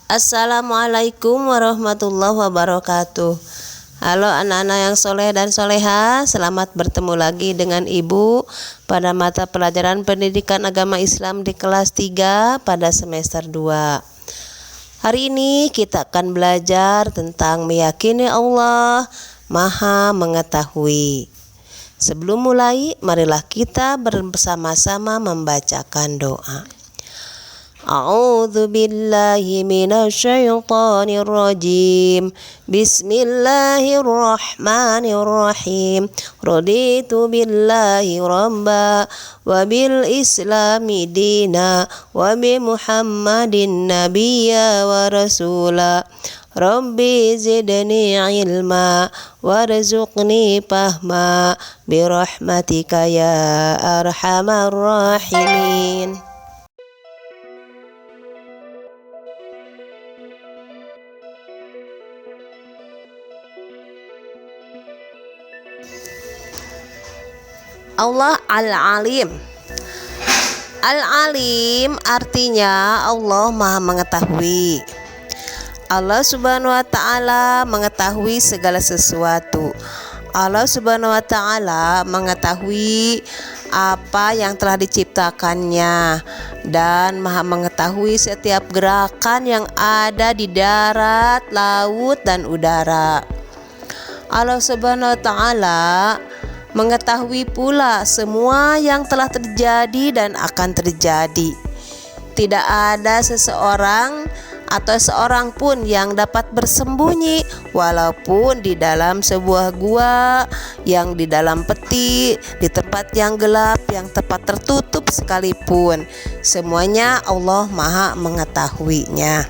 Assalamualaikum warahmatullahi wabarakatuh. Halo anak-anak yang soleh dan soleha, selamat bertemu lagi dengan Ibu pada mata pelajaran pendidikan agama Islam di kelas 3 pada semester 2. Hari ini kita akan belajar tentang meyakini Allah Maha Mengetahui. Sebelum mulai, marilah kita bersama-sama membacakan doa. A'udzu billahi minasyaitonir rajim. Bismillahirrahmanirrahim. Raditu billahi rabba wa bil islami dina wa bi Muhammadin nabiyya wa rasula. Rabbi zidni ilma warzuqni fahma birahmatika ya arhamar rahimin. Allah Al-Alim. Al-Alim artinya Allah Maha Mengetahui. Allah Subhanahu wa Ta'ala mengetahui segala sesuatu. Allah Subhanahu wa Ta'ala mengetahui apa yang telah diciptakannya dan Maha mengetahui setiap gerakan yang ada di darat, laut, dan udara. Allah Subhanahu wa Ta'ala mengetahui pula semua yang telah terjadi dan akan terjadi. Tidak ada seseorang atau seorang pun yang dapat bersembunyi walaupun di dalam sebuah gua, yang di dalam peti, di tempat yang gelap, yang tepat tertutup sekalipun. Semuanya Allah Maha Mengetahuinya.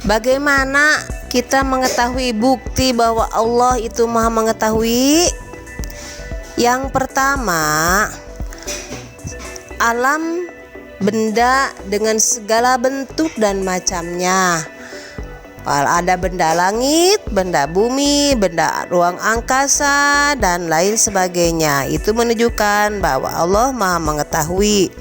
Bagaimana kita mengetahui bukti bahwa Allah itu Maha Mengetahui? Yang pertama, alam benda dengan segala bentuk dan macamnya. Ada benda langit, benda bumi, benda ruang angkasa, dan lain sebagainya. Itu menunjukkan bahwa Allah Maha Mengetahui.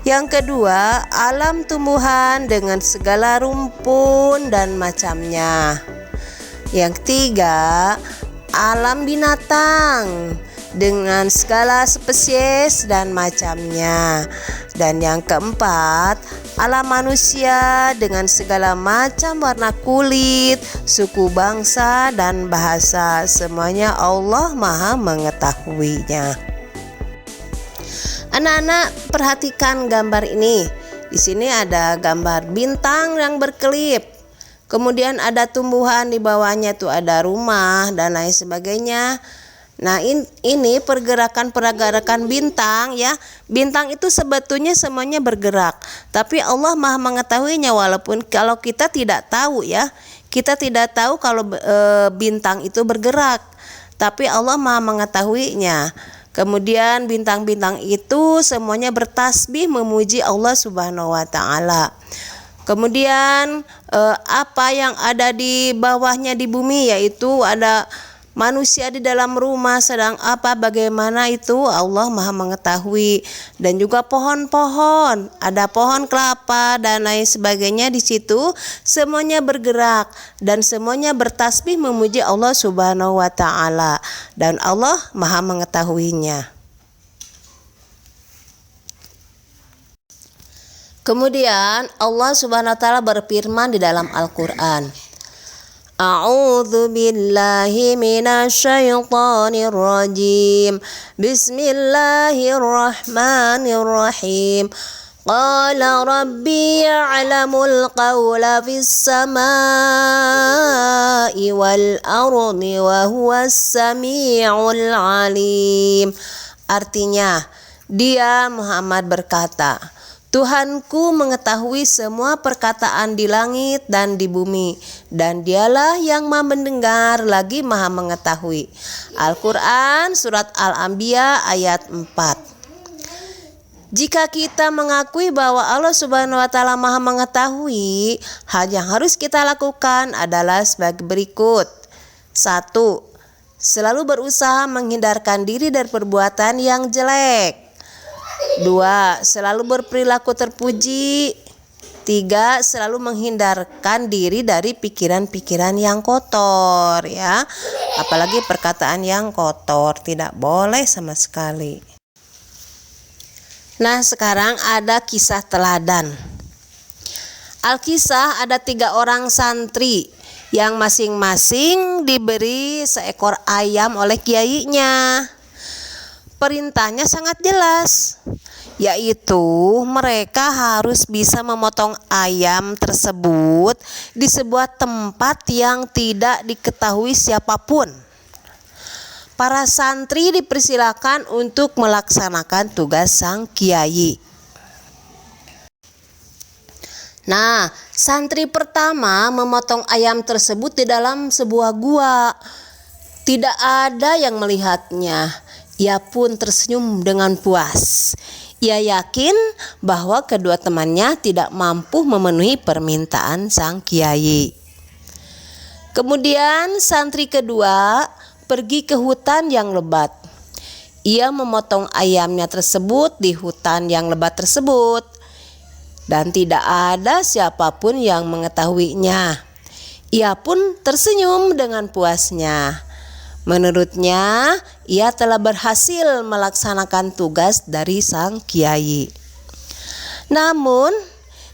Yang kedua, alam tumbuhan dengan segala rumpun dan macamnya. Yang ketiga, alam binatang dengan segala spesies dan macamnya. Dan yang keempat, alam manusia dengan segala macam warna kulit, suku bangsa, dan bahasa. Semuanya Allah Maha Mengetahuinya. Anak-anak, perhatikan gambar ini. Di sini ada gambar bintang yang berkelip. Kemudian ada tumbuhan di bawahnya, tuh ada rumah dan lain sebagainya. Nah, ini pergerakan bintang ya. Bintang itu sebetulnya semuanya bergerak, tapi Allah Maha Mengetahuinya walaupun kalau kita tidak tahu ya. Kita tidak tahu kalau bintang itu bergerak, tapi Allah Maha Mengetahuinya. Kemudian bintang-bintang itu semuanya bertasbih memuji Allah Subhanahu wa Ta'ala. Kemudian apa yang ada di bawahnya di bumi, yaitu ada manusia di dalam rumah sedang bagaimana itu Allah Maha Mengetahui. Dan juga pohon-pohon, ada pohon kelapa dan lain sebagainya di situ, semuanya bergerak dan semuanya bertasbih memuji Allah Subhanahu wa Ta'ala, dan Allah Maha Mengetahuinya. Kemudian Allah Subhanahu wa Ta'ala berfirman di dalam Al-Qur'an, A'udzu billahi minasyaitonir rajim. Bismillahirrahmanirrahim. Qala rabbi ya'lamul qawla fis samaa'i wal ardi wa huwas samii'ul 'alim. Artinya, dia Muhammad berkata, Tuhanku mengetahui semua perkataan di langit dan di bumi, dan dialah yang maha mendengar lagi maha mengetahui. Al-Quran Surat Al-Anbiya ayat 4. Jika kita mengakui bahwa Allah Subhanahu wa Ta'ala Maha Mengetahui, hal yang harus kita lakukan adalah sebagai berikut. 1. Selalu berusaha menghindarkan diri dari perbuatan yang jelek. 2. Selalu berperilaku terpuji. 3. Selalu menghindarkan diri dari pikiran-pikiran yang kotor ya. Apalagi perkataan yang kotor, tidak boleh sama sekali. Nah, sekarang ada kisah teladan. Alkisah ada 3 orang santri yang masing-masing diberi seekor ayam oleh kiainya. Perintahnya sangat jelas, yaitu mereka harus bisa memotong ayam tersebut di sebuah tempat yang tidak diketahui siapapun. Para santri dipersilakan untuk melaksanakan tugas sang kiai. Nah, santri pertama memotong ayam tersebut di dalam sebuah gua. Tidak ada yang melihatnya. Ia pun tersenyum dengan puas. Ia yakin bahwa kedua temannya tidak mampu memenuhi permintaan sang kiai. Kemudian santri kedua pergi ke hutan yang lebat. Ia memotong ayamnya tersebut di hutan yang lebat tersebut. Dan tidak ada siapapun yang mengetahuinya. Ia pun tersenyum dengan puasnya. Menurutnya, ia telah berhasil melaksanakan tugas dari sang kiai. Namun,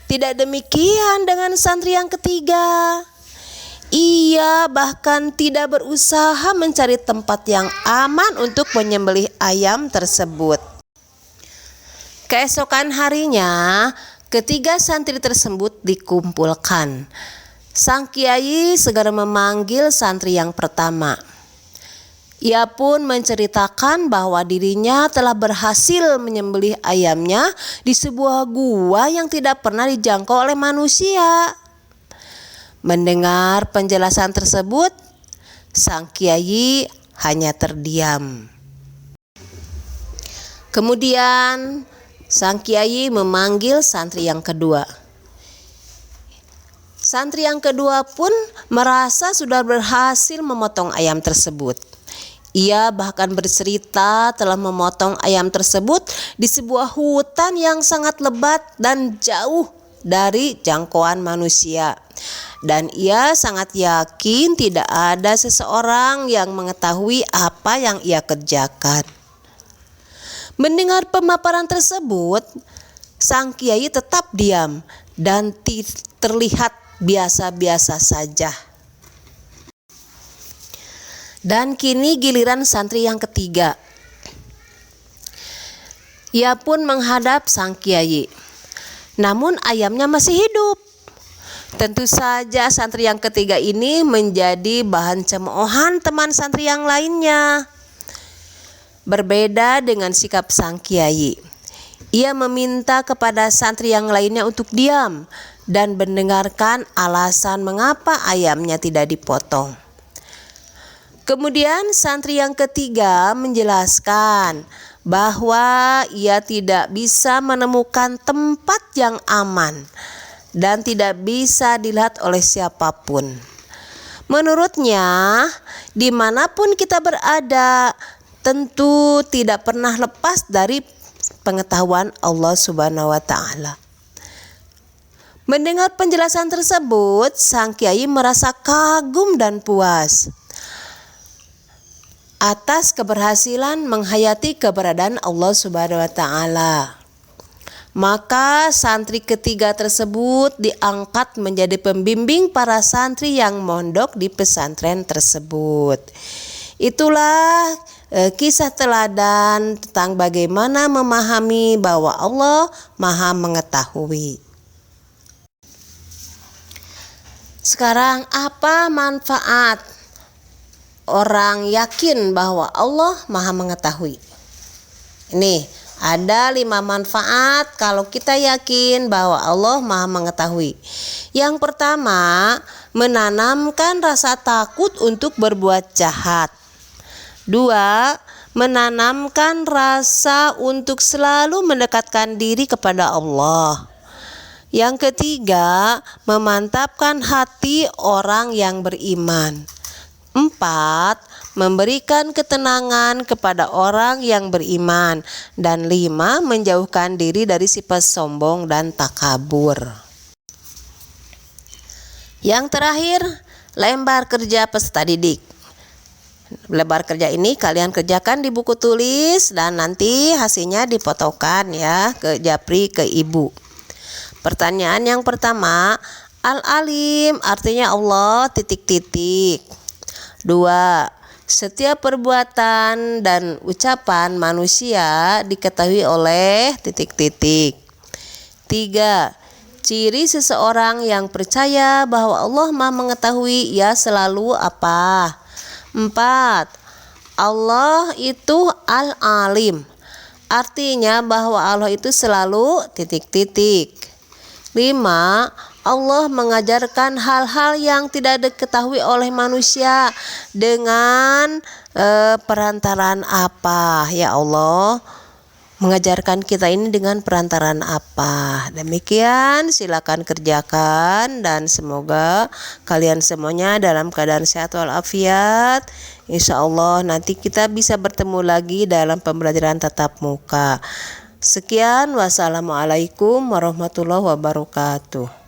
tidak demikian dengan santri yang ketiga. Ia bahkan tidak berusaha mencari tempat yang aman untuk menyembelih ayam tersebut. Keesokan harinya, ketiga santri tersebut dikumpulkan. Sang kiai segera memanggil santri yang pertama. Ia pun menceritakan bahwa dirinya telah berhasil menyembelih ayamnya di sebuah gua yang tidak pernah dijangkau oleh manusia. Mendengar penjelasan tersebut, sang kiai hanya terdiam. Kemudian sang kiai memanggil santri yang kedua. Santri yang kedua pun merasa sudah berhasil memotong ayam tersebut. Ia bahkan bercerita telah memotong ayam tersebut di sebuah hutan yang sangat lebat dan jauh dari jangkauan manusia. Dan ia sangat yakin tidak ada seseorang yang mengetahui apa yang ia kerjakan. Mendengar pemaparan tersebut, sang kiai tetap diam dan terlihat biasa-biasa saja. Dan kini giliran santri yang ketiga. Ia pun menghadap sang kiai. Namun ayamnya masih hidup. Tentu saja santri yang ketiga ini menjadi bahan cemoohan teman santri yang lainnya. Berbeda dengan sikap sang kiai. Ia meminta kepada santri yang lainnya untuk diam dan mendengarkan alasan mengapa ayamnya tidak dipotong. Kemudian santri yang ketiga menjelaskan bahwa ia tidak bisa menemukan tempat yang aman dan tidak bisa dilihat oleh siapapun. Menurutnya, dimanapun kita berada, tentu tidak pernah lepas dari pengetahuan Allah Subhanahu wa Ta'ala. Mendengar penjelasan tersebut, sang kiai merasa kagum dan puas atas keberhasilan menghayati keberadaan Allah Subhanahu wa Ta'ala. Maka santri ketiga tersebut diangkat menjadi pembimbing para santri yang mondok di pesantren tersebut. Itulah kisah teladan tentang bagaimana memahami bahwa Allah Maha Mengetahui. Sekarang, apa manfaat orang yakin bahwa Allah Maha Mengetahui? Ini ada 5 manfaat kalau kita yakin bahwa Allah Maha Mengetahui. Yang pertama, menanamkan rasa takut untuk berbuat jahat. 2, menanamkan rasa untuk selalu mendekatkan diri kepada Allah. Yang ketiga, memantapkan hati orang yang beriman. 4, memberikan ketenangan kepada orang yang beriman. Dan 5, menjauhkan diri dari sifat sombong dan takabur. Yang terakhir, lembar kerja peserta didik. Lembar kerja ini kalian kerjakan di buku tulis dan nanti hasilnya difotokan ya ke japri ke ibu. Pertanyaan yang pertama, Al-Alim artinya Allah ... 2. Setiap perbuatan dan ucapan manusia diketahui oleh ... 3. Ciri seseorang yang percaya bahwa Allah Maha mengetahui ia selalu apa? 4. Allah itu Al-Alim, artinya bahwa Allah itu selalu ... 5. Allah mengajarkan hal-hal yang tidak diketahui oleh manusia dengan perantaraan apa? Ya Allah mengajarkan kita ini dengan perantaraan apa? Demikian, silakan kerjakan dan semoga kalian semuanya dalam keadaan sehat walafiat. Insya Allah nanti kita bisa bertemu lagi dalam pembelajaran tatap muka. Sekian, wassalamualaikum warahmatullahi wabarakatuh.